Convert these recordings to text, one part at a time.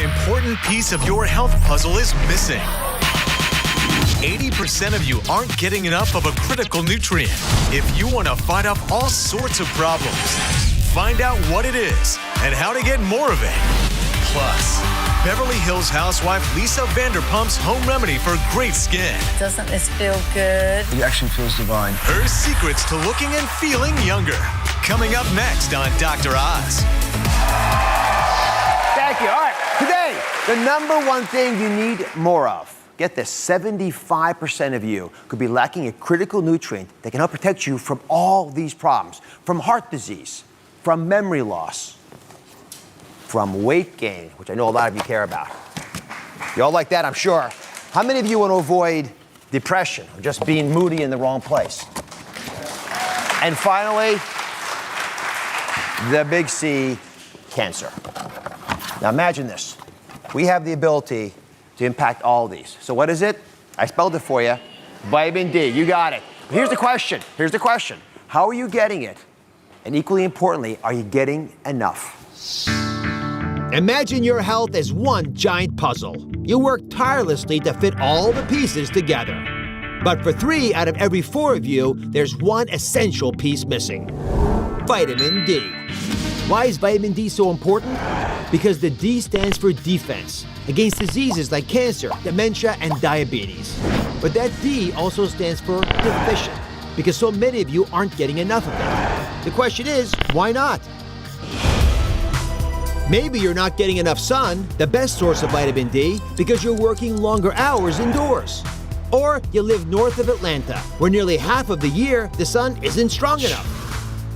important piece of your health puzzle is missing. 80% of you aren't getting enough of a critical nutrient. If you want to fight off all sorts of problems, find out what it is and how to get more of it. Plus, Beverly Hills housewife Lisa Vanderpump's home remedy for great skin. Doesn't this feel good? It actually feels divine. Her secrets to looking and feeling younger. Coming up next on Dr. Oz. Thank you. All right, today, the number one thing you need more of. Get this, 75% of you could be lacking a critical nutrient that can help protect you from all these problems. From heart disease, from memory loss, from weight gain, which I know a lot of you care about. You all like that, I'm sure. How many of you want to avoid depression or just being moody in the wrong place? And finally, the big C, cancer. Now imagine this. We have the ability to impact all these. So what is it? I spelled it for you. Vitamin D, you got it. Here's the question. How are you getting it? And equally importantly, are you getting enough? Imagine your health as one giant puzzle. You work tirelessly to fit all the pieces together. But for 3 out of every 4 of you, there's one essential piece missing: vitamin D. Why is vitamin D so important? Because the D stands for defense against diseases like cancer, dementia, and diabetes. But that D also stands for deficient, because so many of you aren't getting enough of it. The question is, why not? Maybe you're not getting enough sun, the best source of vitamin D, because you're working longer hours indoors. Or you live north of Atlanta, where nearly half of the year the sun isn't strong enough.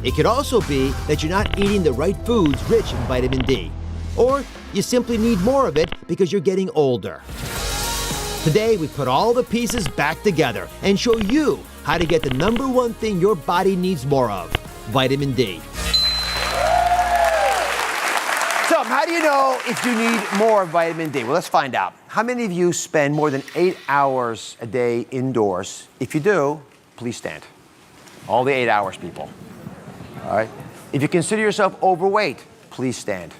It could also be that you're not eating the right foods rich in vitamin D. Or you simply need more of it because you're getting older. Today, we put all the pieces back together and show you how to get the number one thing your body needs more of: vitamin D. So, how do you know if you need more of vitamin D? Well, let's find out. How many of you spend more than 8 hours a day indoors? If you do, please stand. All the 8 hours, people. All right? If you consider yourself overweight, please stand.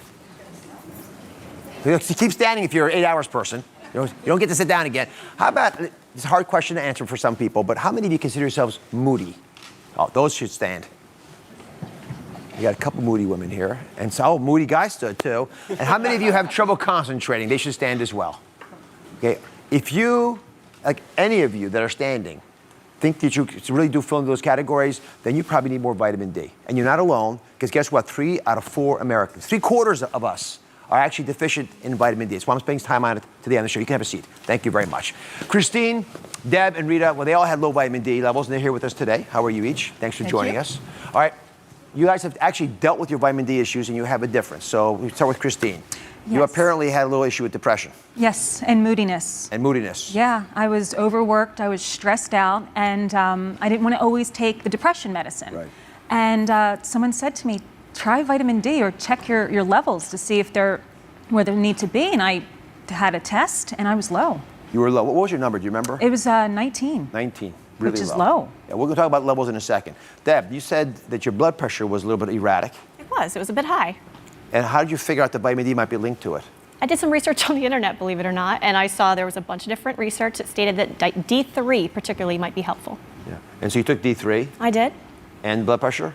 Keep standing if you're an 8 hours person. You don't get to sit down again. How about, it's a hard question to answer for some people, but how many of you consider yourselves moody? Oh, those should stand. You got a couple moody women here. And so, moody guys stood too. And how many of you have trouble concentrating? They should stand as well. Okay, if you, like any of you that are standing, think that you really do fall into those categories, then you probably need more vitamin D. And you're not alone, because guess what? 3 out of 4 Americans, 3/4 of us, are actually deficient in vitamin D. That's why I'm spending time on it today on the show. You can have a seat. Thank you very much. Christine, Deb, and Rita, well, they all had low vitamin D levels, and they're here with us today. How are you each? Thanks for joining us. All right. You guys have actually dealt with your vitamin D issues, and you have a difference. So we start with Christine. Yes. You apparently had a little issue with depression. Yes, and moodiness. And moodiness. Yeah, I was overworked, I was stressed out, and I didn't want to always take the depression medicine. Right. And someone said to me, try vitamin D or check your levels to see if they're where they need to be. And I had a test, and I was low. You were low. What was your number? Do you remember? It was 19. 19. Really which is low. low. Yeah, we're going to talk about levels in a second. Deb, you said that your blood pressure was a little bit erratic. It was a bit high. And how did you figure out that vitamin D might be linked to it? I did some research on the internet, believe it or not, and I saw there was a bunch of different research that stated that D3 particularly might be helpful. Yeah. And so you took D3? I did. And blood pressure?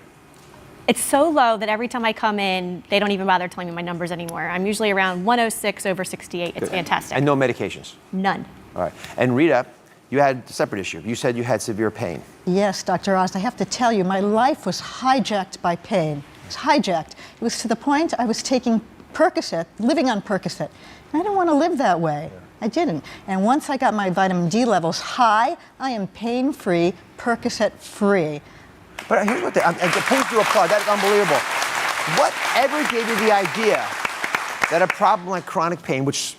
It's so low that every time I come in, they don't even bother telling me my numbers anymore. I'm usually around 106 over 68. It's fantastic. And no medications? None. All right. And Rita, you had a separate issue. You said you had severe pain. Yes, Dr. Oz, I have to tell you, my life was hijacked by pain. It was hijacked. It was to the point I was taking Percocet, living on Percocet. And I didn't want to live that way. I didn't. And once I got my vitamin D levels high, I am pain-free, Percocet-free. But here's what please do applaud. That is unbelievable. Whatever gave you the idea that a problem like chronic pain, which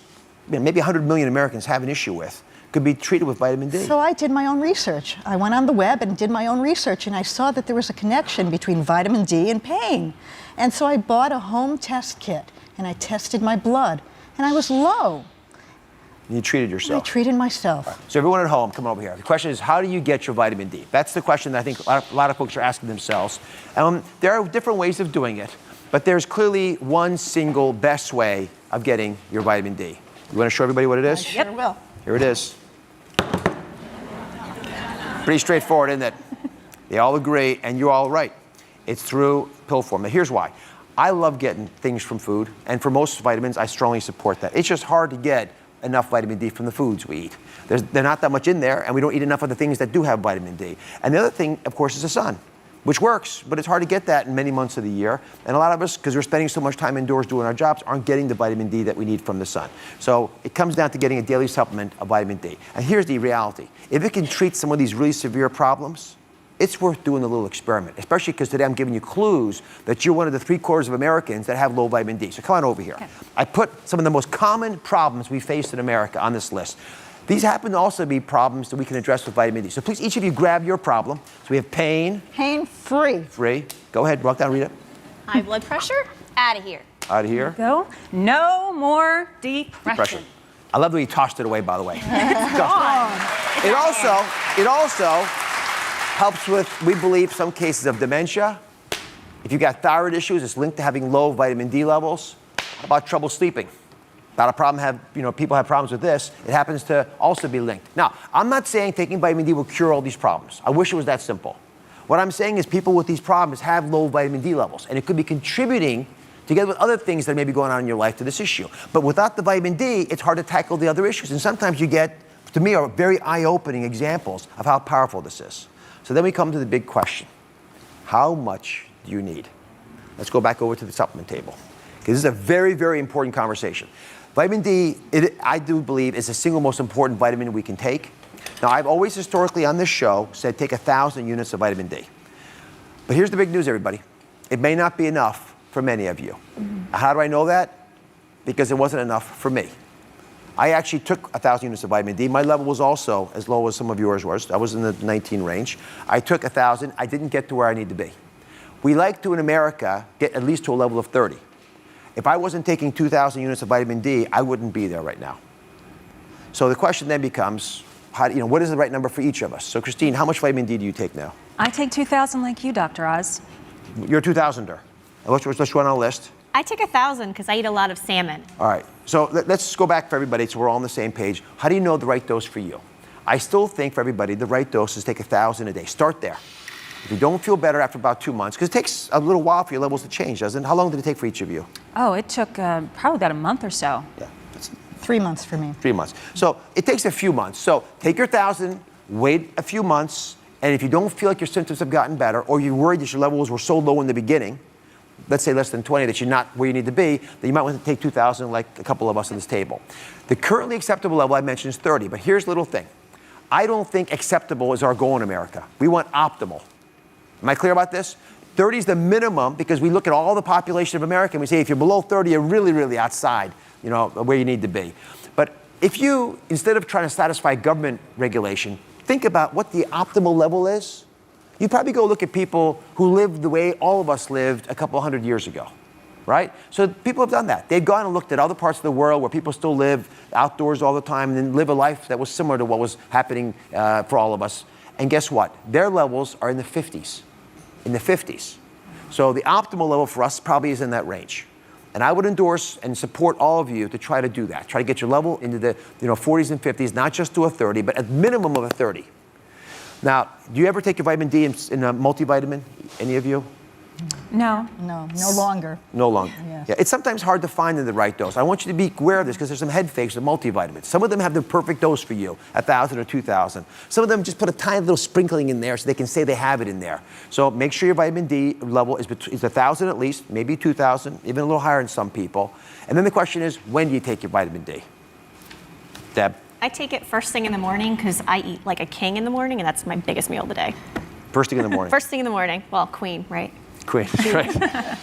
maybe 100 million Americans have an issue with, could be treated with vitamin D? So I did my own research. I went on the web and did my own research, and I saw that there was a connection between vitamin D and pain. And so I bought a home test kit, and I tested my blood, and I was low. You treated yourself? I treated myself. Right. So everyone at home, come over here. The question is, how do you get your vitamin D? That's the question that I think a lot of folks are asking themselves. There are different ways of doing it, but there's clearly one single best way of getting your vitamin D. You want to show everybody what it I is? sure will. Here it is. Pretty straightforward, isn't it? They all agree, and you're all right. It's through pill form. Now, here's why. I love getting things from food, and for most vitamins, I strongly support that. It's just hard to get enough vitamin D from the foods we eat. There's not that much in there, and we don't eat enough of the things that do have vitamin D. And the other thing, of course, is the sun, which works, but it's hard to get that in many months of the year. And a lot of us, because we're spending so much time indoors doing our jobs, aren't getting the vitamin D that we need from the sun. So it comes down to getting a daily supplement of vitamin D. And here's the reality. If it can treat some of these really severe problems, it's worth doing a little experiment, especially because today I'm giving you clues that you're one of the 3/4 of Americans that have low vitamin D. So come on over here. Okay. I put some of the most common problems we face in America on this list. These happen to also be problems that we can address with vitamin D. So please, each of you grab your problem. So we have pain. Pain-free. Free. Go ahead, walk down, read it. High blood pressure? Out of here. Out of here. Go. No more depression. Pressure. I love the way you tossed it away, by the way. Gone. It also helps with, we believe, some cases of dementia. If you've got thyroid issues, it's linked to having low vitamin D levels. How about trouble sleeping? Not a problem, people have problems with this. It happens to also be linked. Now, I'm not saying taking vitamin D will cure all these problems. I wish it was that simple. What I'm saying is people with these problems have low vitamin D levels, and it could be contributing together with other things that may be going on in your life to this issue. But without the vitamin D, it's hard to tackle the other issues. And sometimes you get, to me, are very eye-opening examples of how powerful this is. So then we come to the big question. How much do you need? Let's go back over to the supplement table, because this is a very, very important conversation. Vitamin D, I do believe, is the single most important vitamin we can take. Now, I've always historically on this show said take 1,000 units of vitamin D. But here's the big news, everybody. It may not be enough for many of you. How do I know that? Because it wasn't enough for me. I actually took 1,000 units of vitamin D. My level was also as low as some of yours was. I was in the 19 range. I took 1,000. I didn't get to where I need to be. We like to, in America, get at least to a level of 30. If I wasn't taking 2,000 units of vitamin D, I wouldn't be there right now. So the question then becomes, what is the right number for each of us? So Christine, how much vitamin D do you take now? I take 2,000 like you, Dr. Oz. You're a 2,000er. Let's run on a list. I take 1,000 because I eat a lot of salmon. All right, so let's go back for everybody so we're all on the same page. How do you know the right dose for you? I still think for everybody, the right dose is take 1,000 a day. Start there. If you don't feel better after about 2 months, because it takes a little while for your levels to change, doesn't it? How long did it take for each of you? Oh, it took probably about a month or so. Yeah, that's 3 months for me. 3 months. So it takes a few months. So take your 1,000, wait a few months, and if you don't feel like your symptoms have gotten better, or you're worried that your levels were so low in the beginning, let's say less than 20, that you're not where you need to be, then you might want to take 2,000 like a couple of us on this table. The currently acceptable level I mentioned is 30, but here's the little thing. I don't think acceptable is our goal in America. We want optimal. Am I clear about this? 30 is the minimum because we look at all the population of America and we say if you're below 30, you're really, really outside, where you need to be. But if you, instead of trying to satisfy government regulation, think about what the optimal level is, you probably go look at people who lived the way all of us lived a couple hundred years ago, right? So people have done that. They've gone and looked at other parts of the world where people still live outdoors all the time and then live a life that was similar to what was happening for all of us. And guess what? Their levels are in the 50s. In the 50s. So the optimal level for us probably is in that range. And I would endorse and support all of you to try to do that. Try to get your level into the 40s and 50s, not just to a 30, but at minimum of a 30. Now, do you ever take your vitamin D in a multivitamin? Any of you? No. No longer. No longer. Yes. Yeah, it's sometimes hard to find in the right dose. I want you to be aware of this because there's some head fakes with multivitamins. Some of them have the perfect dose for you, 1,000 or 2,000. Some of them just put a tiny little sprinkling in there so they can say they have it in there. So make sure your vitamin D level is 1,000 at least, maybe 2,000, even a little higher in some people. And then the question is, when do you take your vitamin D? Deb? I take it first thing in the morning because I eat like a king in the morning, and that's my biggest meal of the day. First thing in the morning? First thing in the morning. Well, queen, right? Queen, right.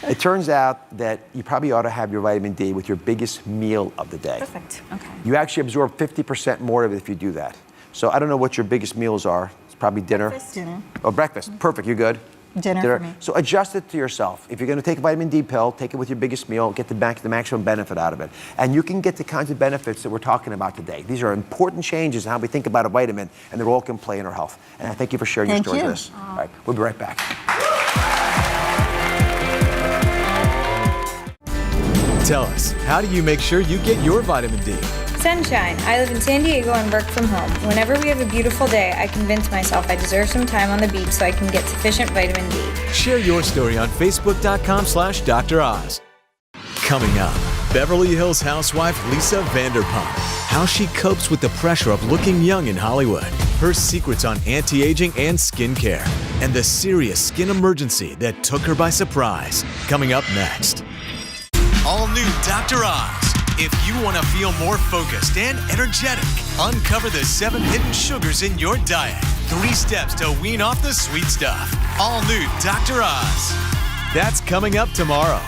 It turns out that you probably ought to have your vitamin D with your biggest meal of the day. Perfect. Okay. You actually absorb 50% more of it if you do that. So I don't know what your biggest meals are. It's probably dinner. Dinner. Oh, breakfast. Perfect. You're good. Dinner for me. So adjust it to yourself. If you're going to take a vitamin D pill, take it with your biggest meal, get the maximum benefit out of it. And you can get the kinds of benefits that we're talking about today. These are important changes in how we think about a vitamin and their role can play in our health. And I thank you for sharing your story with us. All right, we'll be right back. Tell us, how do you make sure you get your vitamin D? Sunshine. I live in San Diego and work from home. Whenever we have a beautiful day, I convince myself I deserve some time on the beach so I can get sufficient vitamin D. Share your story on Facebook.com/Dr. Oz. Coming up, Beverly Hills housewife Lisa Vanderpump. How she copes with the pressure of looking young in Hollywood. Her secrets on anti-aging and skincare. And the serious skin emergency that took her by surprise. Coming up next. All new Dr. Oz. If you want to feel more focused and energetic, uncover the 7 hidden sugars in your diet. 3 steps to wean off the sweet stuff. All new Dr. Oz. That's coming up tomorrow.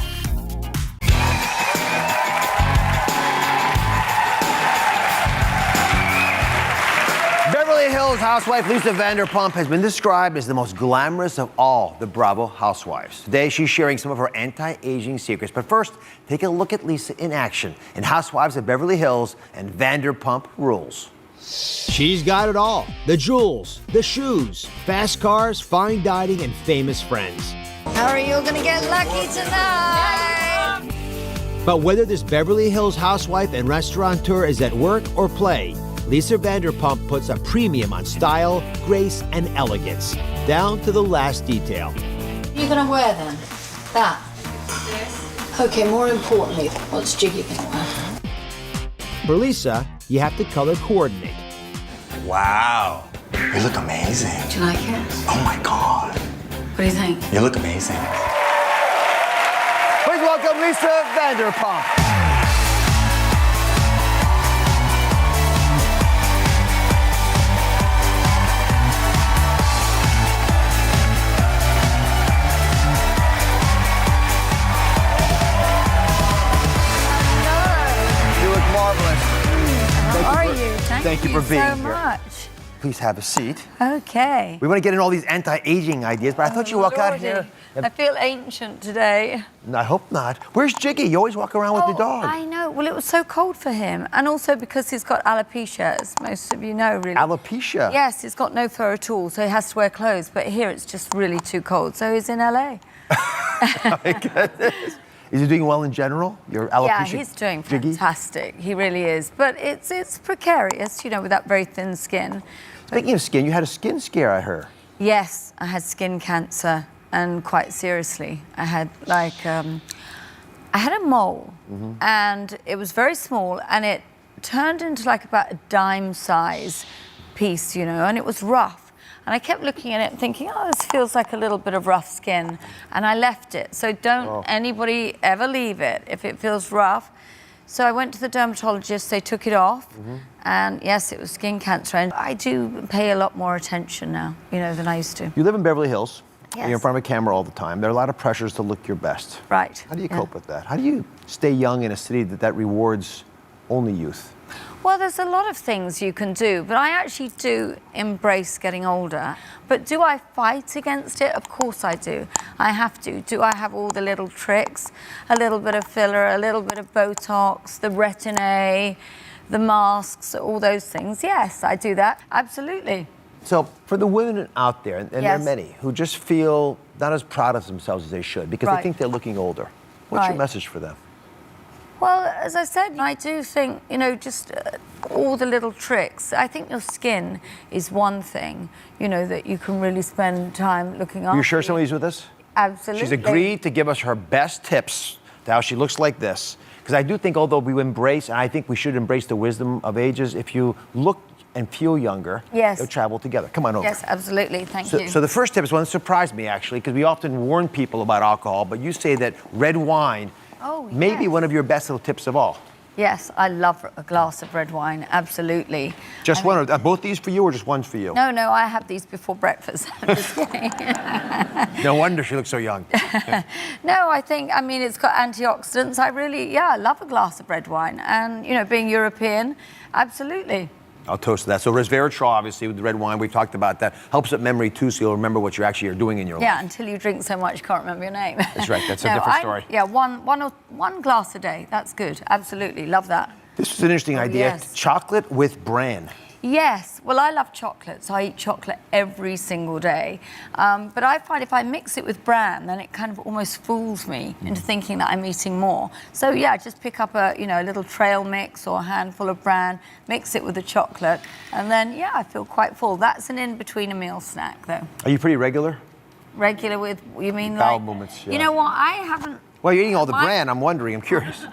Beverly Hills housewife Lisa Vanderpump has been described as the most glamorous of all the Bravo housewives. Today, she's sharing some of her anti-aging secrets. But first, take a look at Lisa in action in Housewives of Beverly Hills and Vanderpump Rules. She's got it all. The jewels, the shoes, fast cars, fine dining, and famous friends. How are you going to get lucky tonight? But whether this Beverly Hills housewife and restaurateur is at work or play, Lisa Vanderpump puts a premium on style, grace, and elegance, down to the last detail. What are you going to wear then? That? Yes. Okay, more importantly, what's Jiggy going to wear? For Lisa, you have to color coordinate. Wow. You look amazing. Do you like it? Oh my God. What do you think? You look amazing. Please welcome Lisa Vanderpump. How are you? Thank you for being so here. much. Please have a seat. Okay. We want to get into all these anti-aging ideas, but I thought you walk out Lordy, here. I feel ancient today. I hope not. Where's Jiggy? You always walk around with the dog. I know. Well, it was so cold for him. And also because he's got alopecia, as most of you know, really. Alopecia? Yes, he's got no fur at all, so he has to wear clothes. But here it's just really too cold, so he's in LA. Oh my goodness. Is he doing well in general? Your alopecia? Yeah, he's doing Jiggy? fantastic. He really is. But it's precarious, you know, with that very thin skin. Speaking of skin, you had a skin scare, I heard. Yes, I had skin cancer, and quite seriously. I had I had a mole, and it was very small, and it turned into like about a dime size piece, you know, and it was rough. And I kept looking at it and thinking, oh, this feels like a little bit of rough skin. And I left it. So don't anybody ever leave it if it feels rough. So I went to the dermatologist, they took it off. And yes, it was skin cancer. And I do pay a lot more attention now, you know, than I used to. You live in Beverly Hills. Yes. You're in front of a camera all the time. There are a lot of pressures to look your best. Right. How do you cope with that? How do you stay young in a city that rewards only youth? Well, there's a lot of things you can do, but I actually do embrace getting older. But do I fight against it? Of course I do. I have to. Do I have all the little tricks? A little bit of filler, a little bit of Botox, the Retin-A, the masks, all those things. Yes, I do that. Absolutely. So for the women out there, and there are Yes. many, who just feel not as proud of themselves as they should because they Right. think they're looking older, what's your Right. message for them? Well, as I said, I do think, you know, just all the little tricks. I think your skin is one thing, you know, that you can really spend time looking after. Are you sure somebody's with us? Absolutely. She's agreed to give us her best tips to how she looks like this. Because I do think, although we embrace, and I think we should embrace the wisdom of ages, if you look and feel younger, Yes. they'll travel together. Come on over. Yes, absolutely. Thank you. So the first tip is one that surprised me, actually, because we often warn people about alcohol, but you say that red wine may be yes. one of your best little tips of all. Yes, I love a glass of red wine, absolutely. Just one, are both these for you or just one's for you? No, I have these before breakfast. I'm just kidding. No wonder she looks so young. No, I think, I mean, it's got antioxidants. I love a glass of red wine. And, you know, being European, absolutely. I'll toast to that. So resveratrol, obviously, with the red wine, we've talked about that. Helps with memory, too, so you'll remember what you actually are doing in your life. Yeah, until you drink so much you can't remember your name. That's right. That's a different story. Yeah, one glass a day. That's good. Absolutely. Love that. This is an interesting idea. yes. Chocolate with bran. Yes, well, I love chocolate, so I eat chocolate every single day. But I find if I mix it with bran, then it kind of almost fools me into thinking that I'm eating more. So yeah, just pick up a little trail mix or a handful of bran, mix it with the chocolate, and then yeah, I feel quite full. That's an in-between a meal snack, though. Are you pretty regular? Regular with, you mean Bowel like? movements, yeah. You know what? I haven't. Well, you're eating all the bran. I'm wondering. I'm curious.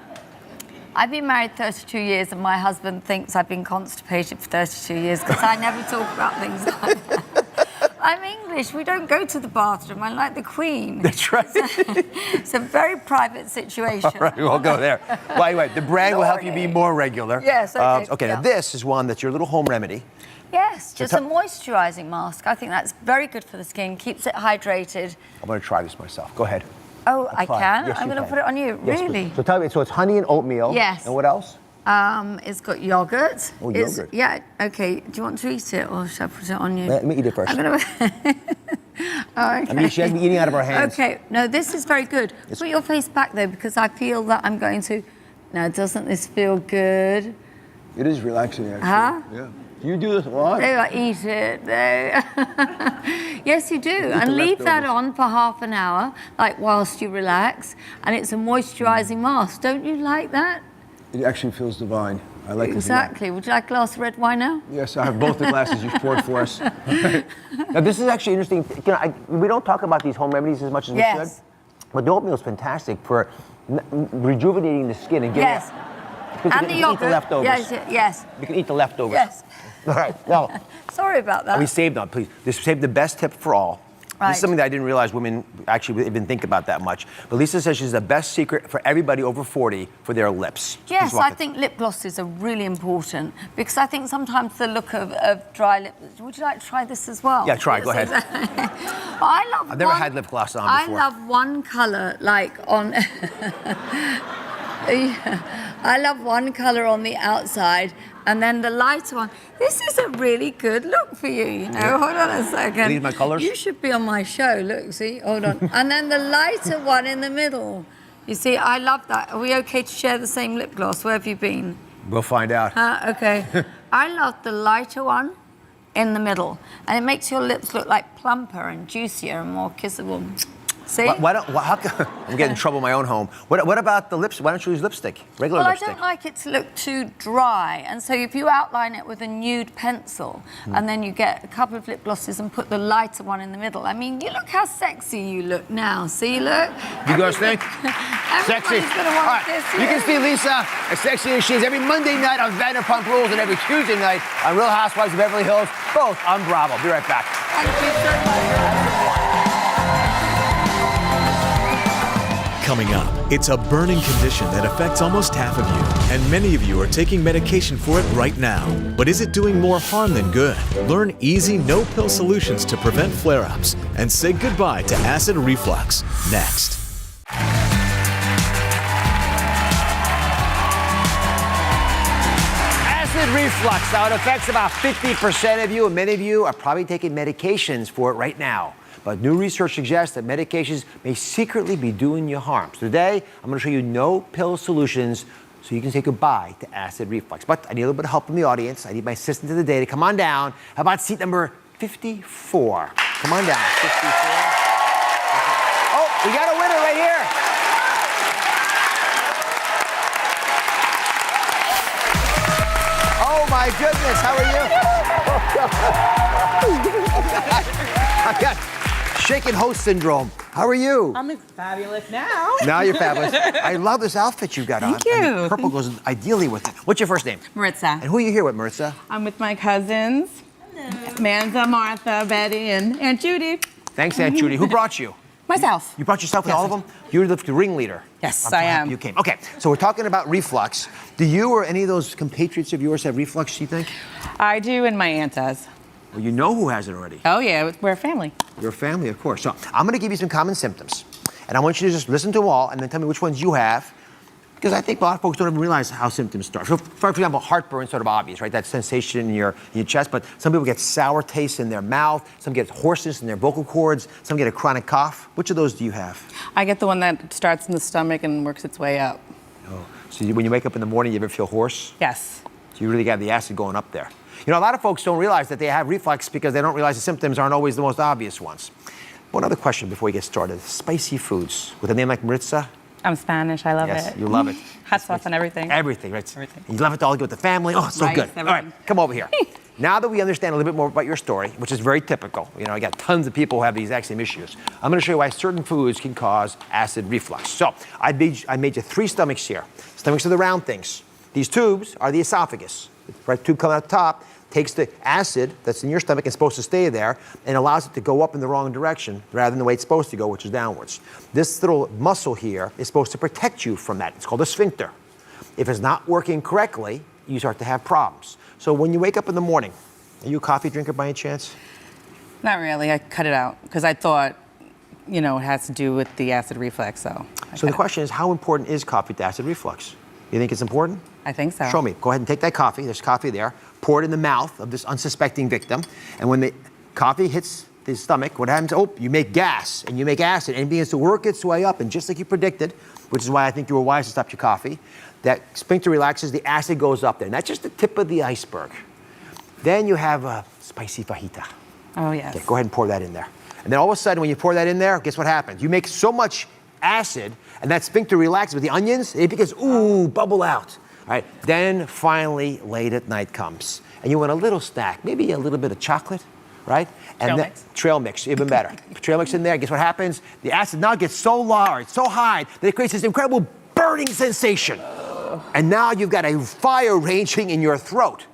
I've been married 32 years, and my husband thinks I've been constipated for 32 years because I never talk about things like that. I'm English. We don't go to the bathroom. I'm like the Queen. That's right. It's a very private situation. All right, we'll go there. By the way, the bran will help you be more regular. Yes, okay. Okay, yeah. now this is one that's your little home remedy. Yes, just a moisturising mask. I think that's very good for the skin, keeps it hydrated. I'm going to try this myself. Go ahead. Oh, I Apply. can? Yes, I'm you going to can. put it on you? Yes, Really? so tell me, so it's honey and oatmeal. Yes. And what else? It's got yogurt. Oh, yogurt. Yeah, okay. Do you want to eat it or should I put it on you? Let me eat it first. I'm going to... Okay. I mean, she has me eating out of her hands. Okay, no, this is very good. Put your face back though, because I feel that I'm going to... Now, doesn't this feel good? It is relaxing, actually. Huh? Yeah. You do this a lot. There, I eat it. There. Yes, you do. And the leave that leftovers. on for half an hour, like whilst you relax. And it's a moisturising mask. Don't you like that? It actually feels divine. I like it. Exactly. Would you like a glass of red wine now? Yes, I have both the glasses you've poured for us. Now, this is actually interesting. We don't talk about these home remedies as much as we should. But the oatmeal is fantastic for rejuvenating the skin and getting Yes. And the you can eat yogurt. the leftovers. Yes, yes. You can eat the leftovers. Yes. All right. Now, Sorry about that. we saved on, please. This saved the best tip for all. Right. This is something that I didn't realize women actually even think about that much. But Lisa says she's the best secret for everybody over 40 for their lips. Yes, I think lip glosses are really important because I think sometimes the look of dry lips. Would you like to try this as well? Yeah, try. Go ahead. I've never had lip gloss on before. I love one colour, like on. I love one colour on the outside, and then the lighter one. This is a really good look for you, you know. Yeah. Hold on a second. Are these my colours? You should be on my show. Look, see, hold on. And then the lighter one in the middle. You see, I love that. Are we okay to share the same lip gloss? Where have you been? We'll find out. Okay. I love the lighter one in the middle, and it makes your lips look like plumper and juicier and more kissable. See? How come, I'm getting in trouble in my own home. What about the lips? Why don't you use lipstick? Regular Well, lipstick. I don't like it to look too dry, and so if you outline it with a nude pencil, and then you get a couple of lip glosses and put the lighter one in the middle. I mean, you look how sexy you look now. See, look. You guys think? Sexy. Everybody's gonna want All right. this. You can see Lisa as sexy as she is every Monday night on Vanderpump Rules and every Tuesday night on Real Housewives of Beverly Hills, both on Bravo. Be right back. Thank you so much. Coming up, it's a burning condition that affects almost half of you, and many of you are taking medication for it right now. But is it doing more harm than good? Learn easy, no-pill solutions to prevent flare-ups and say goodbye to acid reflux. Next. Acid reflux. Now, it affects about 50% of you, and many of you are probably taking medications for it right now. But new research suggests that medications may secretly be doing you harm. So today, I'm going to show you no-pill solutions so you can say goodbye to acid reflux. But I need a little bit of help from the audience. I need my assistant of the day to come on down. How about seat number 54? Come on down, 54. Oh, we got a winner right here. Oh my goodness, how are you? I got shaken host syndrome. How are you? I'm fabulous now. Now you're fabulous. I love this outfit you got on. Thank you. And purple goes ideally with it. What's your first name? Maritza. And who are you here with, Maritza? I'm with my cousins, Manza, Martha, Betty, and Aunt Judy. Thanks, Aunt Judy. Who brought you? Myself. You brought yourself with all of them? You're the ringleader. Yes, I'm so I happy am. You came. Okay, so we're talking about reflux. Do you or any of those compatriots of yours have reflux, do you think? I do, and my aunt does. Well, you know who has it already. Oh, yeah, we're a family. Your family, of course. So I'm going to give you some common symptoms, and I want you to just listen to them all and then tell me which ones you have, because I think a lot of folks don't even realize how symptoms start. So, for example, heartburn is sort of obvious, right? That sensation in your chest, but some people get sour taste in their mouth, some get hoarseness in their vocal cords, some get a chronic cough. Which of those do you have? I get the one that starts in the stomach and works its way up. Oh, So when you wake up in the morning, you ever feel hoarse? Yes. So you really got the acid going up there. You know, a lot of folks don't realize that they have reflux because they don't realize the symptoms aren't always the most obvious ones. One other question before we get started. Spicy foods. With a name like Maritza? I'm Spanish. I love Yes, it. you love it. Hot sauce and everything. Everything, right? Everything. You love it to all go with the family. Oh, it's so Rice, good. everything. All right, come over here. Now that we understand a little bit more about your story, which is very typical, you know, I got tons of people who have the exact same issues. I'm going to show you why certain foods can cause acid reflux. So I made you 3 stomachs here. Stomachs are the round things. These tubes are the esophagus. The right tube coming out the top takes the acid that's in your stomach and supposed to stay there and allows it to go up in the wrong direction rather than the way it's supposed to go, which is downwards. This little muscle here is supposed to protect you from that. It's called a sphincter. If it's not working correctly, you start to have problems. So when you wake up in the morning, are you a coffee drinker by any chance? Not really. I cut it out because I thought, you know, it has to do with the acid reflux. So the question is, how important is coffee to acid reflux? You think it's important? I think so. Show me. Go ahead and take that coffee. There's coffee there. Pour it in the mouth of this unsuspecting victim. And when the coffee hits the stomach, what happens? Oh, you make gas and you make acid and it begins to work its way up. And just like you predicted, which is why I think you were wise to stop your coffee, that sphincter relaxes, the acid goes up there. And that's just the tip of the iceberg. Then you have a spicy fajita. Oh, yes. Okay, go ahead and pour that in there. And then all of a sudden, when you pour that in there, guess what happens? You make so much acid, and that sphincter relaxes with the onions, it begins, ooh, bubble out. All right, then finally, late at night comes. And you want a little snack, maybe a little bit of chocolate, right? And trail mix, even better. Trail mix in there, guess what happens? The acid now gets so large, so high, that it creates this incredible burning sensation. And now you've got a fire raging in your throat,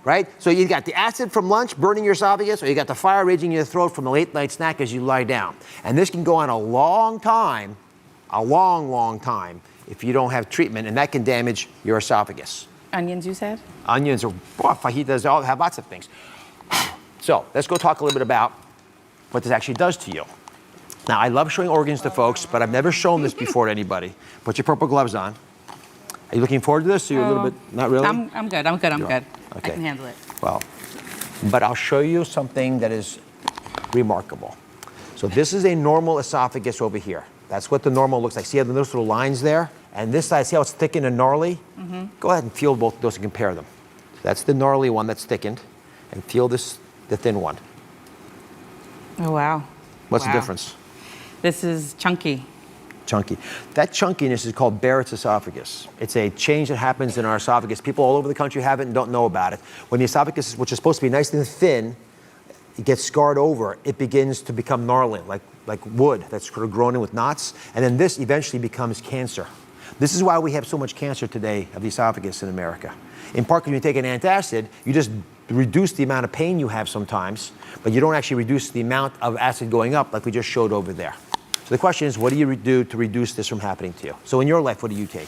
right? So you got the acid from lunch burning your esophagus, or you got the fire raging in your throat from the late night snack as you lie down. And this can go on a long time, a long, long time, if you don't have treatment, and that can damage your esophagus. Onions, you said? Onions or fajitas, all have lots of things. So let's go talk a little bit about what this actually does to you. Now, I love showing organs to folks, but I've never shown this before to anybody. Put your purple gloves on. Are you looking forward to this? Or you're a little bit, not really? I'm good. I'm good. Okay. I can handle it. Well, but I'll show you something that is remarkable. So this is a normal esophagus over here. That's what the normal looks like. See how those little lines there? And this side, see how it's thickened and gnarly? Go ahead and feel both of those and compare them. That's the gnarly one that's thickened, and feel this, the thin one. Oh, wow. What's the difference? This is chunky. Chunky. That chunkiness is called Barrett's esophagus. It's a change that happens in our esophagus. People all over the country have it and don't know about it. When the esophagus, which is supposed to be nice and thin, it gets scarred over, it begins to become gnarly, like wood that's sort of grown in with knots, and then this eventually becomes cancer. This is why we have so much cancer today of the esophagus in America. In part because when you take an antacid, you just reduce the amount of pain you have sometimes, but you don't actually reduce the amount of acid going up like we just showed over there. So the question is, what do you do to reduce this from happening to you? So in your life, what do you take?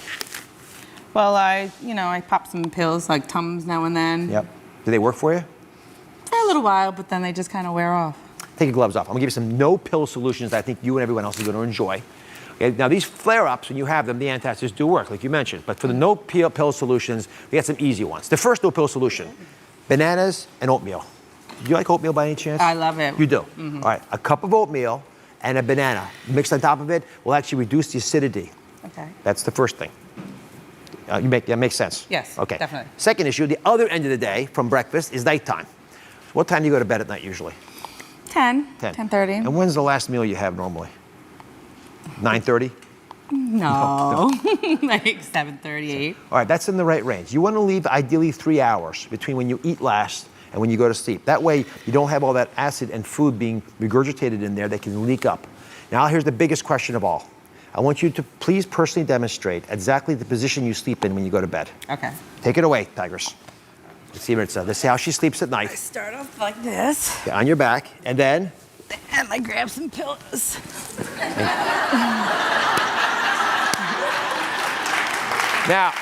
Well, I pop some pills like Tums now and then. Yep. Do they work for you? For a little while, but then they just kind of wear off. Take your gloves off. I'm gonna give you some no-pill solutions that I think you and everyone else is gonna enjoy. Okay, now these flare-ups, when you have them, the antacids do work, like you mentioned. But for the no-pill solutions, we got some easy ones. The first no-pill solution, bananas and oatmeal. Do you like oatmeal by any chance? I love it. You do? All right, a cup of oatmeal and a banana mixed on top of it will actually reduce the acidity. Okay. That's the first thing. That makes sense? Yes, okay. definitely. Second issue, the other end of the day from breakfast is nighttime. What time do you go to bed at night usually? 10:30. And when's the last meal you have normally? 9:30? No, like 7:38. All right, that's in the right range. You want to leave ideally 3 hours between when you eat last and when you go to sleep. That way you don't have all that acid and food being regurgitated in there that can leak up. Now here's the biggest question of all. I want you to please personally demonstrate exactly the position you sleep in when you go to bed. Okay. Take it away, Tigers. Let's see, Maritza. Let's see how she sleeps at night. I start off like this. Okay, on your back, and then? And I grab some pillows. Now,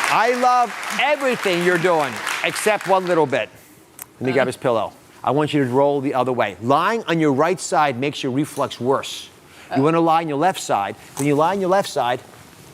I love everything you're doing except one little bit. Let me grab his pillow. I want you to roll the other way. Lying on your right side makes your reflux worse. You want to lie on your left side. When you lie on your left side,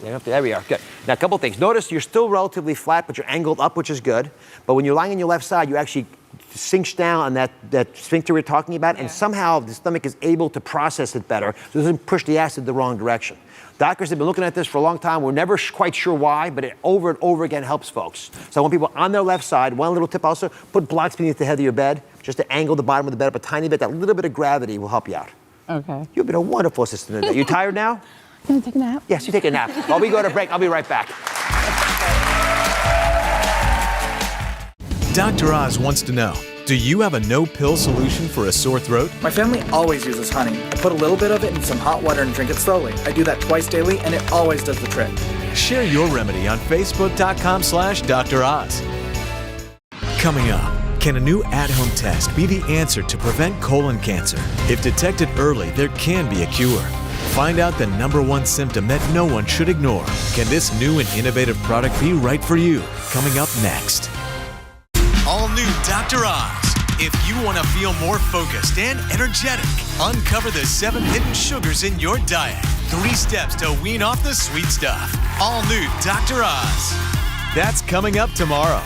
there we are, good. Now, a couple things. Notice you're still relatively flat, but you're angled up, which is good. But when you're lying on your left side, you actually sinks down on that sphincter we're talking about, and somehow the stomach is able to process it better, so it doesn't push the acid the wrong direction. Doctors have been looking at this for a long time. We're never quite sure why, but it over and over again helps folks. So I want people on their left side, one little tip also, put blocks beneath the head of your bed, just to angle the bottom of the bed up a tiny bit. That little bit of gravity will help you out. Okay. You've been a wonderful assistant today. You tired now? Can I take a nap? Yes, you take a nap. While we go to break, I'll be right back. Dr. Oz wants to know, do you have a no-pill solution for a sore throat? My family always uses honey. I put a little bit of it in some hot water and drink it slowly. I do that twice daily, and it always does the trick. Share your remedy on Facebook.com/Dr. Oz. Coming up, can a new at-home test be the answer to prevent colon cancer? If detected early, there can be a cure. Find out the #1 symptom that no one should ignore. Can this new and innovative product be right for you? Coming up next. All new Dr. Oz. If you want to feel more focused and energetic, uncover the 7 hidden sugars in your diet. 3 steps to wean off the sweet stuff. All new Dr. Oz. That's coming up tomorrow.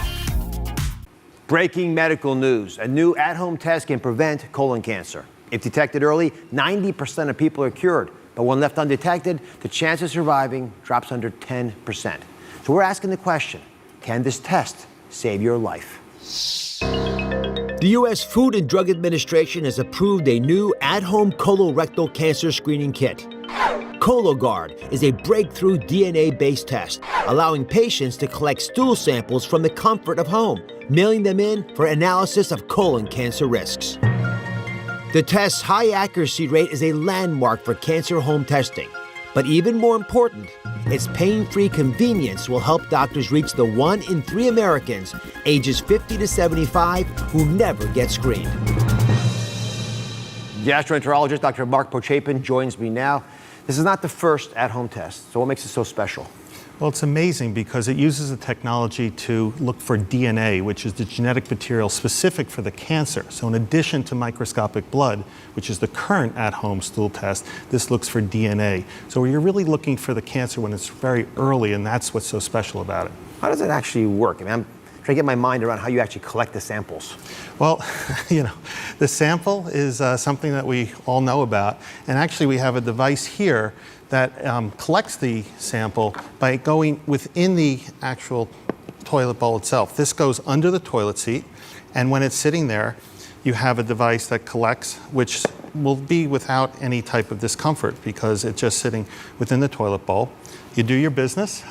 Breaking medical news. A new at-home test can prevent colon cancer. If detected early, 90% of people are cured. But when left undetected, the chance of surviving drops under 10%. So we're asking the question, can this test save your life? The U.S. Food and Drug Administration has approved a new at-home colorectal cancer screening kit. Cologuard is a breakthrough DNA-based test, allowing patients to collect stool samples from the comfort of home, mailing them in for analysis of colon cancer risks. The test's high accuracy rate is a landmark for cancer home testing. But even more important, its pain-free convenience will help doctors reach the 1 in 3 Americans ages 50 to 75 who never get screened. Gastroenterologist Dr. Mark Pochapin joins me now. This is not the first at-home test, so what makes it so special? Well, it's amazing because it uses a technology to look for DNA, which is the genetic material specific for the cancer. So in addition to microscopic blood, which is the current at-home stool test, this looks for DNA. So you're really looking for the cancer when it's very early, and that's what's so special about it. How does it actually work? I mean, I'm trying to get my mind around how you actually collect the samples. Well, the sample is something that we all know about. And actually, we have a device here that collects the sample by going within the actual toilet bowl itself. This goes under the toilet seat, and when it's sitting there, you have a device that collects, which will be without any type of discomfort because it's just sitting within the toilet bowl. You do your business.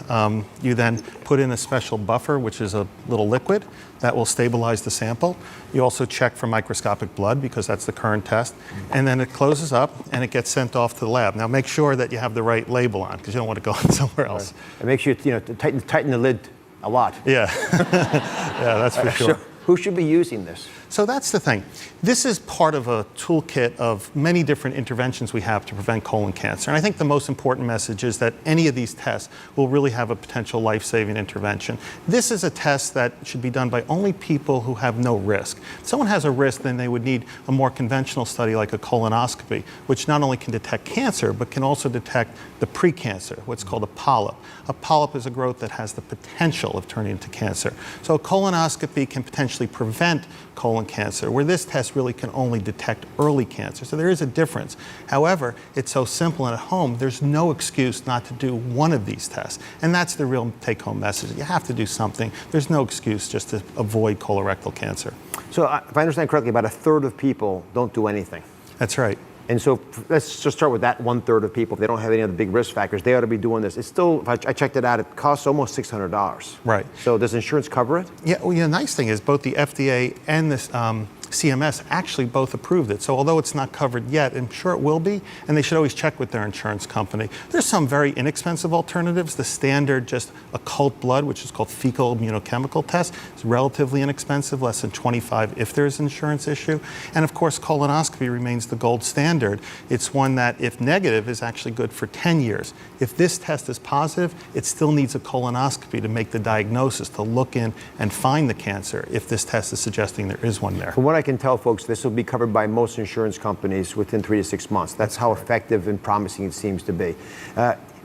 You then put in a special buffer, which is a little liquid that will stabilize the sample. You also check for microscopic blood because that's the current test. And then it closes up and it gets sent off to the lab. Now make sure that you have the right label on because you don't want to go somewhere else. Right. And make sure to tighten the lid a lot. Yeah, yeah, that's for sure. Who should be using this? So that's the thing. This is part of a toolkit of many different interventions we have to prevent colon cancer. And I think the most important message is that any of these tests will really have a potential life-saving intervention. This is a test that should be done by only people who have no risk. If someone has a risk, then they would need a more conventional study like a colonoscopy, which not only can detect cancer, but can also detect the precancer, what's called a polyp. A polyp is a growth that has the potential of turning into cancer. So a colonoscopy can potentially prevent colon cancer, where this test really can only detect early cancer. So there is a difference. However, it's so simple and at home, there's no excuse not to do one of these tests. And that's the real take-home message. You have to do something. There's no excuse just to avoid colorectal cancer. So if I understand correctly, about 1/3 of people don't do anything. That's right. And so let's just start with that 1/3 of people. If they don't have any other big risk factors, they ought to be doing this. It's still, if I checked it out, it costs almost $600. Right. So does insurance cover it? Yeah, well, the nice thing is both the FDA and the CMS actually both approved it. So although it's not covered yet, I'm sure it will be, and they should always check with their insurance company. There's some very inexpensive alternatives. The standard just occult blood, which is called fecal immunochemical test, is relatively inexpensive, less than $25 if there's an insurance issue. And of course, colonoscopy remains the gold standard. It's one that, if negative, is actually good for 10 years. If this test is positive, it still needs a colonoscopy to make the diagnosis, to look in and find the cancer if this test is suggesting there is one there. From what I can tell, folks, this will be covered by most insurance companies within 3 to 6 months. That's how effective and promising it seems to be.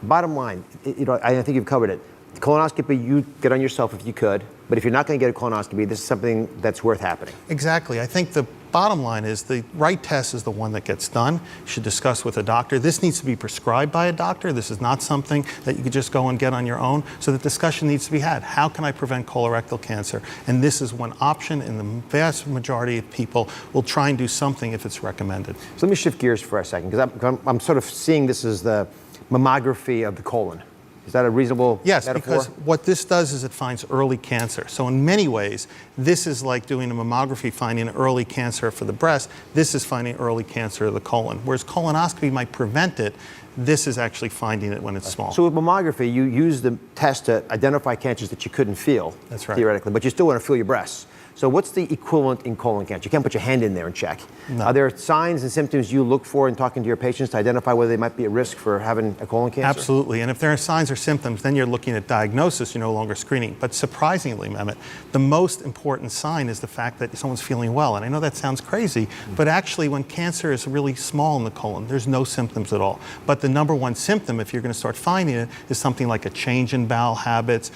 Bottom line, I think you've covered it. Colonoscopy, you get on yourself if you could. But if you're not going to get a colonoscopy, this is something that's worth happening. Exactly. I think the bottom line is the right test is the one that gets done. You should discuss with a doctor. This needs to be prescribed by a doctor. This is not something that you could just go and get on your own. So the discussion needs to be had. How can I prevent colorectal cancer? And this is one option, and the vast majority of people will try and do something if it's recommended. So let me shift gears for a second, because I'm sort of seeing this as the mammography of the colon. Is that a reasonable metaphor? Because what this does is it finds early cancer. So in many ways, this is like doing a mammography finding early cancer for the breast. This is finding early cancer of the colon. Whereas colonoscopy might prevent it, this is actually finding it when it's small. So with mammography, you use the test to identify cancers that you couldn't feel, That's right. theoretically, but you still want to feel your breasts. So what's the equivalent in colon cancer? You can't put your hand in there and check. No. Are there signs and symptoms you look for in talking to your patients to identify whether they might be at risk for having a colon cancer? Absolutely. And if there are signs or symptoms, then you're looking at diagnosis, you're no longer screening. But surprisingly, Mehmet, the most important sign is the fact that someone's feeling well. And I know that sounds crazy, but actually when cancer is really small in the colon, there's no symptoms at all. But the number one symptom, if you're going to start finding it, is something like a change in bowel habits,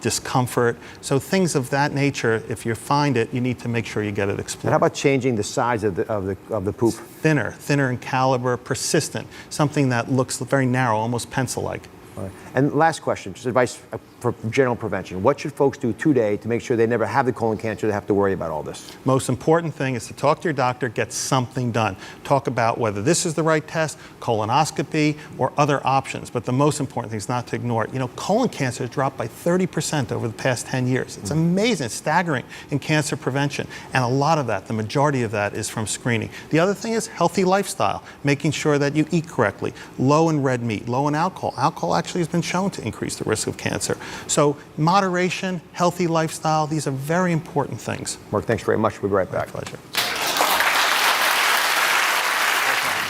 discomfort. So things of that nature, if you find it, you need to make sure you get it explored. And how about changing the size of the poop? Thinner in caliber, persistent, something that looks very narrow, almost pencil-like. All right. And last question, just advice for general prevention. What should folks do today to make sure they never have the colon cancer to have to worry about all this? Most important thing is to talk to your doctor, get something done. Talk about whether this is the right test, colonoscopy, or other options. But the most important thing is not to ignore it. You know, colon cancer has dropped by 30% over the past 10 years. It's amazing, it's staggering in cancer prevention. And a lot of that, the majority of that, is from screening. The other thing is healthy lifestyle, making sure that you eat correctly, low in red meat, low in alcohol. Alcohol actually has been shown to increase the risk of cancer. So moderation, healthy lifestyle, these are very important things. Mark, thanks very much. We'll be right back. My pleasure.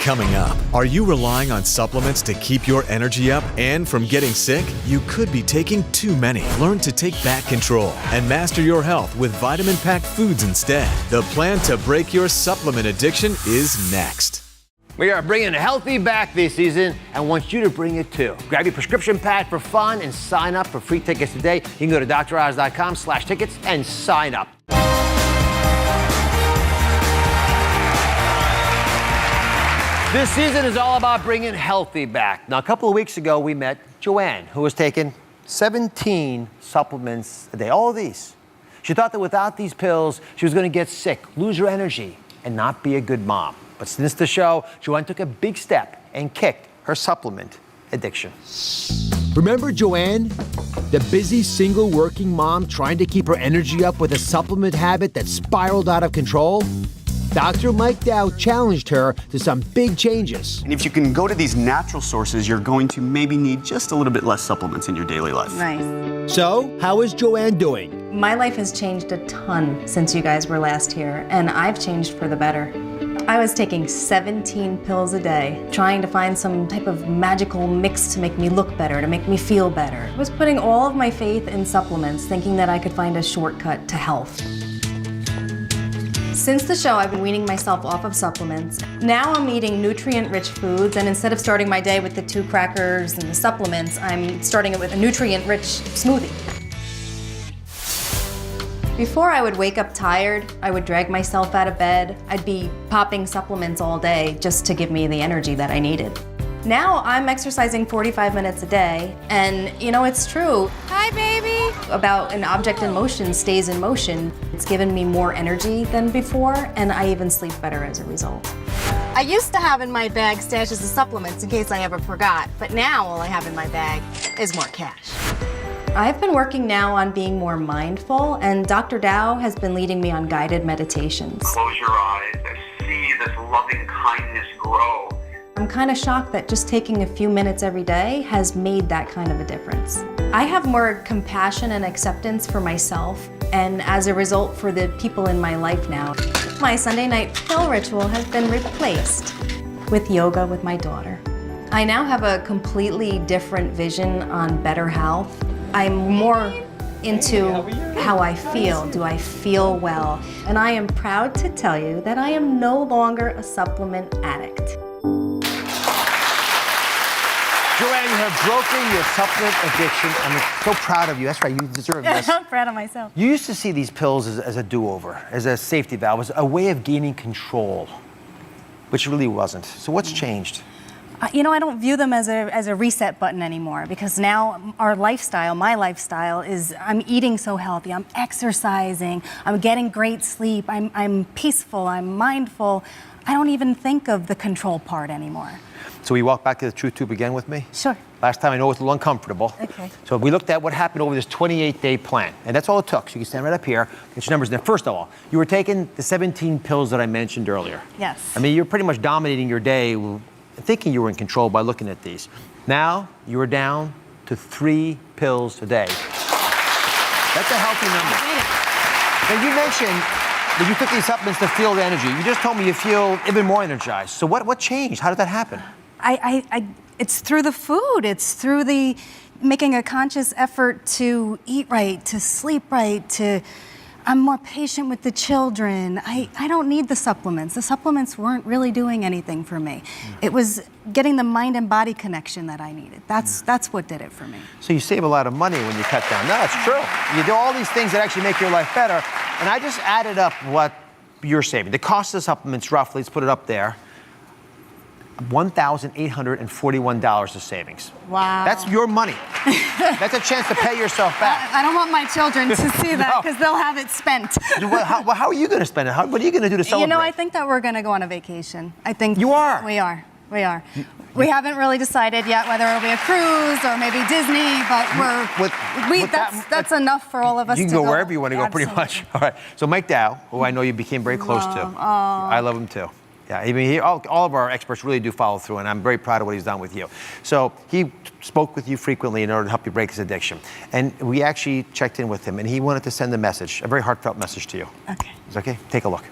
Coming up, are you relying on supplements to keep your energy up and from getting sick? You could be taking too many. Learn to take back control and master your health with vitamin-packed foods instead. The plan to break your supplement addiction is next. We are bringing healthy back this season and want you to bring it too. Grab your prescription pad for fun and sign up for free tickets today. You can go to droz.com/tickets and sign up. This season is all about bringing healthy back. Now, a couple of weeks ago, we met Joanne, who was taking 17 supplements a day, all of these. She thought that without these pills, she was going to get sick, lose her energy, and not be a good mom. But since the show, Joanne took a big step and kicked her supplement addiction. Remember Joanne? The busy single working mom trying to keep her energy up with a supplement habit that spiraled out of control? Dr. Mike Dow challenged her to some big changes. And if you can go to these natural sources, you're going to maybe need just a little bit less supplements in your daily life. Nice. So, how is Joanne doing? My life has changed a ton since you guys were last here, and I've changed for the better. I was taking 17 pills a day, trying to find some type of magical mix to make me look better, to make me feel better. I was putting all of my faith in supplements, thinking that I could find a shortcut to health. Since the show, I've been weaning myself off of supplements. Now I'm eating nutrient-rich foods, and instead of starting my day with the 2 crackers and the supplements, I'm starting it with a nutrient-rich smoothie. Before I would wake up tired, I would drag myself out of bed. I'd be popping supplements all day just to give me the energy that I needed. Now I'm exercising 45 minutes a day, and you know, it's true. Hi, baby! About an object in motion stays in motion. It's given me more energy than before, and I even sleep better as a result. I used to have in my bag stashes of supplements in case I ever forgot, but now all I have in my bag is more cash. I've been working now on being more mindful, and Dr. Dow has been leading me on guided meditations. Close your eyes and see this loving kindness grow. I'm kind of shocked that just taking a few minutes every day has made that kind of a difference. I have more compassion and acceptance for myself, and as a result for the people in my life now. My Sunday night pill ritual has been replaced with yoga with my daughter. I now have a completely different vision on better health. I'm more into how I feel. Do I feel well? And I am proud to tell you that I am no longer a supplement addict. Joanne, you have broken your supplement addiction. I'm so proud of you. That's right, you deserve this. I'm proud of myself. You used to see these pills as a do-over, as a safety valve, as a way of gaining control, which really wasn't. So what's changed? You know, I don't view them as a reset button anymore, because now our lifestyle, my lifestyle, is I'm eating so healthy, I'm exercising, I'm getting great sleep, I'm peaceful, I'm mindful. I don't even think of the control part anymore. So we walk back to the truth tube again with me? Sure. Last time I know it was a little uncomfortable. Okay. So we looked at what happened over this 28-day plan, and that's all it took. So you can stand right up here, get your numbers in there. First of all, you were taking the 17 pills that I mentioned earlier. Yes. I mean, you're pretty much dominating your day, thinking you were in control by looking at these. Now, you are down to 3 pills a day. That's a healthy number. Now, you mentioned that you took these supplements to feel the energy. You just told me you feel even more energized. So what changed? How did that happen? It's through the food. It's through the making a conscious effort to eat right, to sleep right, I'm more patient with the children. I don't need the supplements. The supplements weren't really doing anything for me. It was getting the mind and body connection that I needed. That's what did it for me. So you save a lot of money when you cut down. No, it's true. You do all these things that actually make your life better. And I just added up what you're saving. The cost of the supplements, roughly, let's put it up there, $1,841 of savings. Wow. That's your money. That's a chance to pay yourself back. I don't want my children to see that, because they'll have it spent. How are you going to spend it? What are you going to do to celebrate? You know, I think that we're going to go on a vacation. I think you are. We are. We haven't really decided yet whether it'll be a cruise or maybe Disney, but that's enough for all of us to go. You can go wherever you want to go, pretty much. All right. So Mike Dow, who I know you became very close to. I love him too. Yeah, I mean, all of our experts really do follow through, and I'm very proud of what he's done with you. So he spoke with you frequently in order to help you break his addiction. And we actually checked in with him, and he wanted to send a message, a very heartfelt message to you. Okay. Is that okay? Take a look.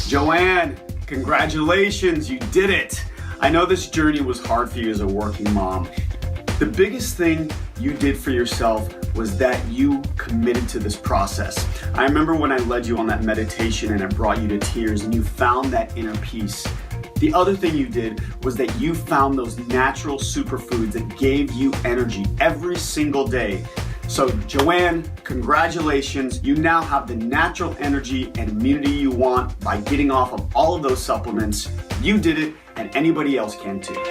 Joanne, congratulations, you did it. I know this journey was hard for you as a working mom. The biggest thing you did for yourself was that you committed to this process. I remember when I led you on that meditation and it brought you to tears and you found that inner peace. The other thing you did was that you found those natural superfoods that gave you energy every single day. So Joanne, congratulations. You now have the natural energy and immunity you want by getting off of all of those supplements. You did it, and anybody else can too.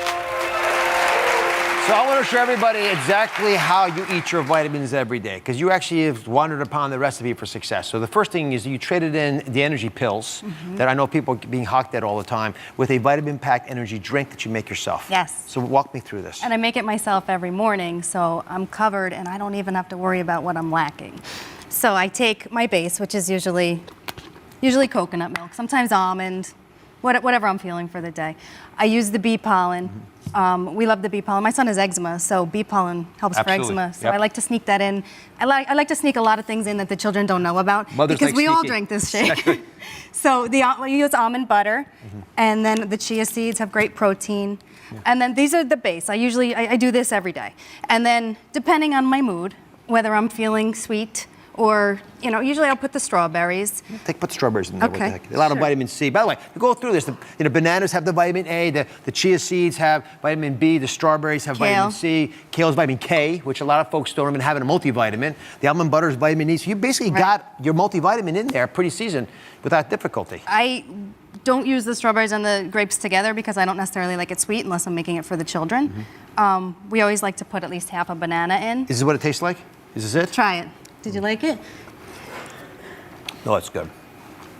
So I want to show everybody exactly how you eat your vitamins every day, because you actually have wandered upon the recipe for success. So the first thing is you traded in the energy pills that I know people are being hawked at all the time with a vitamin-packed energy drink that you make yourself. Yes. So walk me through this. And I make it myself every morning, so I'm covered and I don't even have to worry about what I'm lacking. So I take my base, which is usually coconut milk, sometimes almond, whatever I'm feeling for the day. I use the bee pollen. We love the bee pollen. My son has eczema, so bee pollen helps for eczema. So I like to sneak that in. I like to sneak a lot of things in that the children don't know about, because we all drink this shake. So we use almond butter, and then the chia seeds have great protein. And then these are the base. I do this every day. And then depending on my mood, whether I'm feeling sweet, or, usually I'll put the strawberries. Put the strawberries in there. Okay. What the heck? A lot of vitamin C. By the way, we go through this. Bananas have the vitamin A, the chia seeds have vitamin B, the strawberries have vitamin C, kale's vitamin K, which a lot of folks don't even have in a multivitamin. The almond butter is vitamin E. So you basically got your multivitamin in there pretty seasoned without difficulty. I don't use the strawberries and the grapes together because I don't necessarily like it sweet unless I'm making it for the children. We always like to put at least half a banana in. Is this what it tastes like? Is this it? Try it. Did you like it? No, it's good.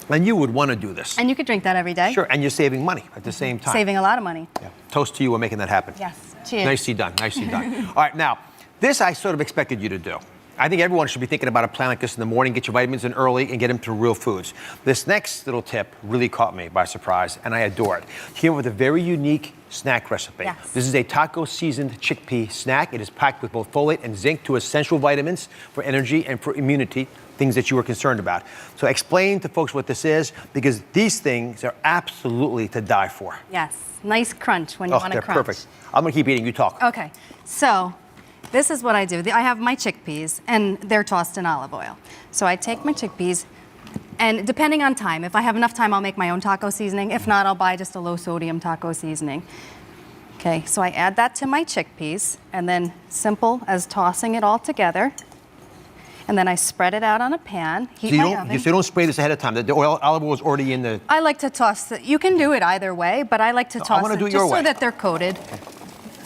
And you would want to do this. And you could drink that every day. Sure, and you're saving money at the same time. Saving a lot of money. Yeah. Toast to you on making that happen. Yes. Cheers. Nicely done, nicely done. All right, now, this I sort of expected you to do. I think everyone should be thinking about a plan like this in the morning, get your vitamins in early, and get them through real foods. This next little tip really caught me by surprise, and I adore it. Here with a very unique snack recipe. Yes. This is a taco-seasoned chickpea snack. It is packed with both folate and zinc, two essential vitamins for energy and for immunity, things that you were concerned about. So explain to folks what this is, because these things are absolutely to die for. Yes. Nice crunch when you want to crunch. They're perfect. I'm going to keep eating. You talk. Okay. So this is what I do. I have my chickpeas, and they're tossed in olive oil. So I take my chickpeas, and depending on time, if I have enough time, I'll make my own taco seasoning. If not, I'll buy just a low-sodium taco seasoning. Okay, so I add that to my chickpeas, and then simple as tossing it all together. And then I spread it out on a pan, heat my oven. So you don't spray this ahead of time. The olive oil is already in the... I like to toss it. You can do it either way, but I like to toss wanna it do it just your way. so that they're coated.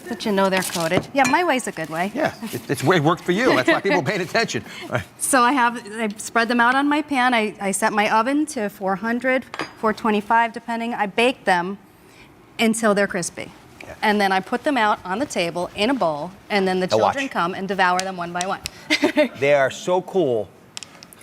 That you know they're coated. Yeah, my way's a good way. Yeah, it worked for you. That's why people paid attention. All right. So I spread them out on my pan. I set my oven to 400, 425, depending. I bake them until they're crispy. Yeah. And then I put them out on the table in a bowl, and then the children come and devour them one by one. They are so cool,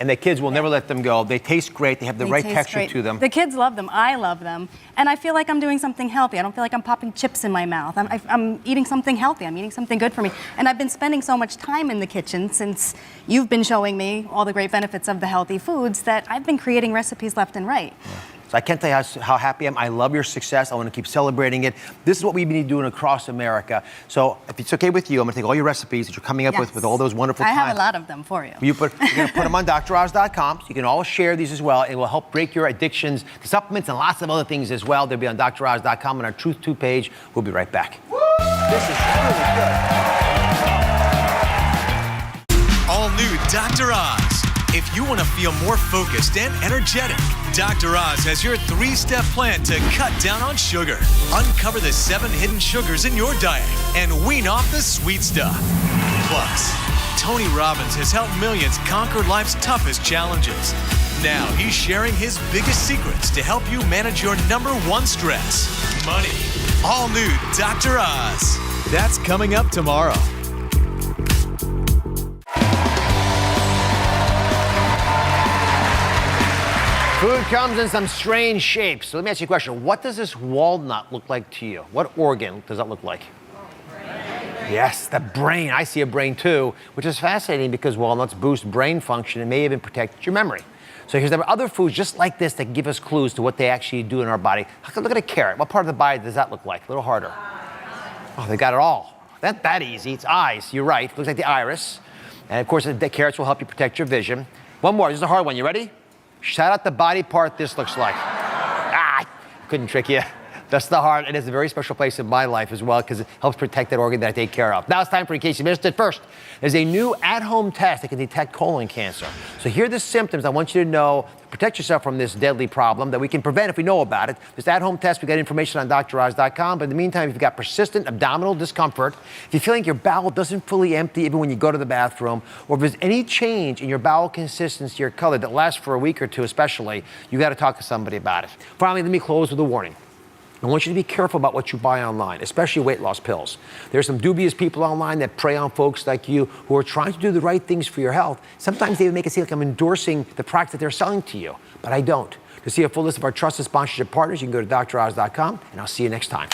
and the kids will never let them go. They taste great. They have the right texture to them. The kids love them. I love them. And I feel like I'm doing something healthy. I don't feel like I'm popping chips in my mouth. I'm eating something healthy. I'm eating something good for me. And I've been spending so much time in the kitchen since you've been showing me all the great benefits of the healthy foods that I've been creating recipes left and right. Yeah. So I can't tell you how happy I am. I love your success. I want to keep celebrating it. This is what we've been doing across America. So if it's okay with you, I'm going to take all your recipes that you're coming up with all those wonderful I have a lot of them for you. You're going to put them on DrOz.com, so you can all share these as well. It will help break your addictions to supplements and lots of other things as well. They'll be on DrOz.com on our Truth 2 page. We'll be right back. This is really good. All new Dr. Oz. If you want to feel more focused and energetic, Dr. Oz has your 3-step plan to cut down on sugar, uncover the 7 hidden sugars in your diet, and wean off the sweet stuff. Plus, Tony Robbins has helped millions conquer life's toughest challenges. Now he's sharing his biggest secrets to help you manage your #1 stress, money. All new Dr. Oz. That's coming up tomorrow. Food comes in some strange shapes. So let me ask you a question. What does this walnut look like to you? What organ does that look like? Yes, the brain. I see a brain too, which is fascinating because walnuts boost brain function and may even protect your memory. So here's other foods just like this that give us clues to what they actually do in our body. Look at a carrot. What part of the body does that look like? A little harder. Oh, they got it all. Not that easy. It's eyes. You're right. It looks like the iris. And of course, the carrots will help you protect your vision. One more. This is a hard one. You ready? Shout out the body part this looks like. Couldn't trick you. That's the heart. It has a very special place in my life as well because it helps protect that organ that I take care of. Now it's time for In Case You Missed It. First, there's a new at-home test that can detect colon cancer. So here are the symptoms I want you to know to protect yourself from this deadly problem that we can prevent if we know about it. This at-home test, we got information on DrOz.com. But in the meantime, if you've got persistent abdominal discomfort, if you feel like your bowel doesn't fully empty even when you go to the bathroom, or if there's any change in your bowel consistency or color that lasts for a week or two especially, you got to talk to somebody about it. Finally, let me close with a warning. I want you to be careful about what you buy online, especially weight loss pills. There's some dubious people online that prey on folks like you who are trying to do the right things for your health. Sometimes they even make it seem like I'm endorsing the product that they're selling to you, but I don't. To see a full list of our trusted sponsorship partners, you can go to DrOz.com, and I'll see you next time.